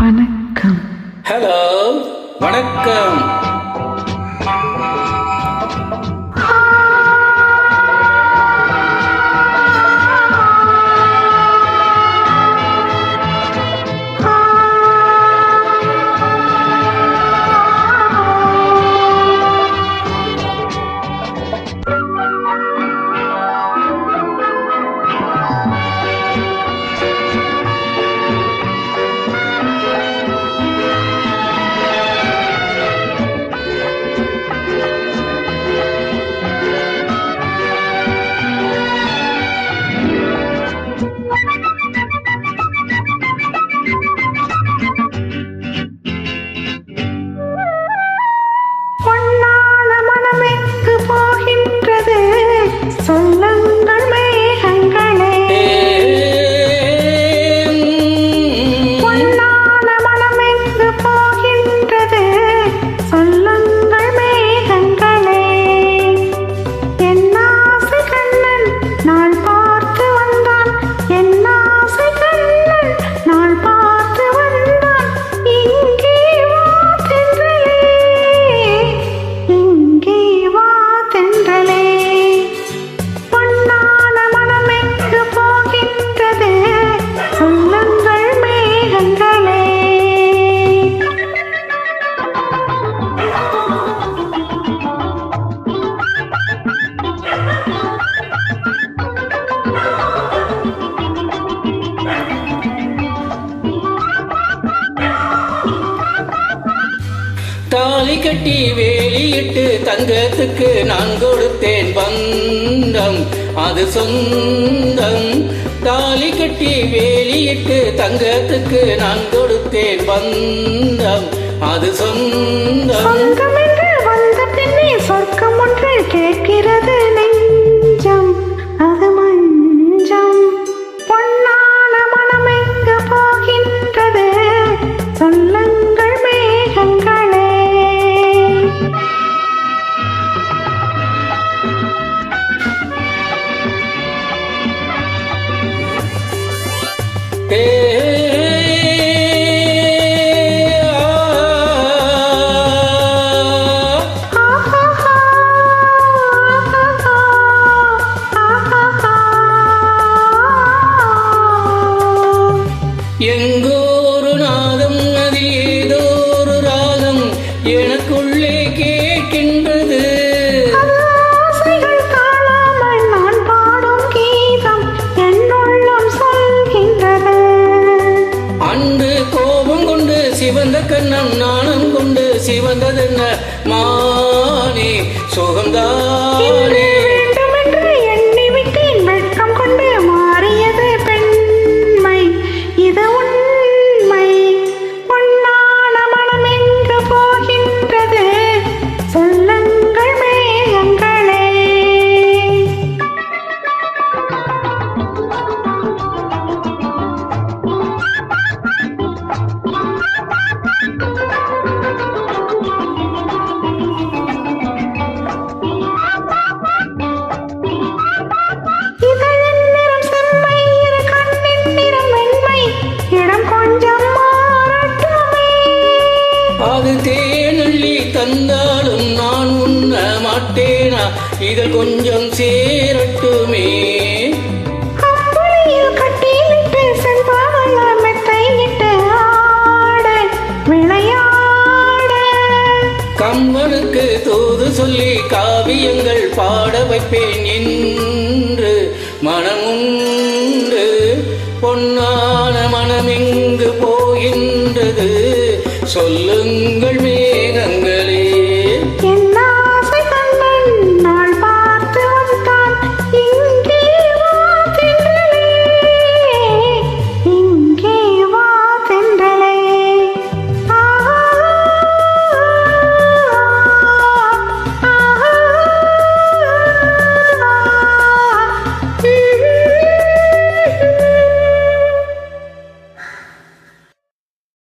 வணக்கம். ஹலோ, வணக்கம். தாலி கட்டி வேலியிட்டு தங்கத்துக்கு நான் கொடுத்தேன் பந்தம், அது சொந்தம். தாலி கட்டி வேலியிட்டு தங்கத்துக்கு நான் கொடுத்தேன் பந்தம், அது சொந்தம். வந்த பின்னே சொர்க்கம் ஒன்று கேட்கிறது நெஞ்சம், அது மஞ்சம். பொன்னான மனம் எங்கு போகின்றது, சொல்லுங்கள் மேகங்களே. எங்கோரு நாதம், அது ஏதோ ஒரு ராகம் எனக்குள்ளே கேட்கின்றது. நான் பாடும் கீதம் என்னுள்ளம் சொல்கின்றது. அன்று கோபம் கொண்டு சிவந்த கண்ணம், நாணம் கொண்டு சிவந்ததென்ன மானே, சுகம்தானே. அது தேனள்ளி தந்தாலும் நான் உண்ண மாட்டேனா, இதில் கொஞ்சம் சேரட்டுமே. கம்பனுக்கு தூது சொல்லி காவியங்கள் பாட வைப்பேன் என்று மனமுண்டு. பொன்னான மனம் எங்கு போகின்றது, சொல்லு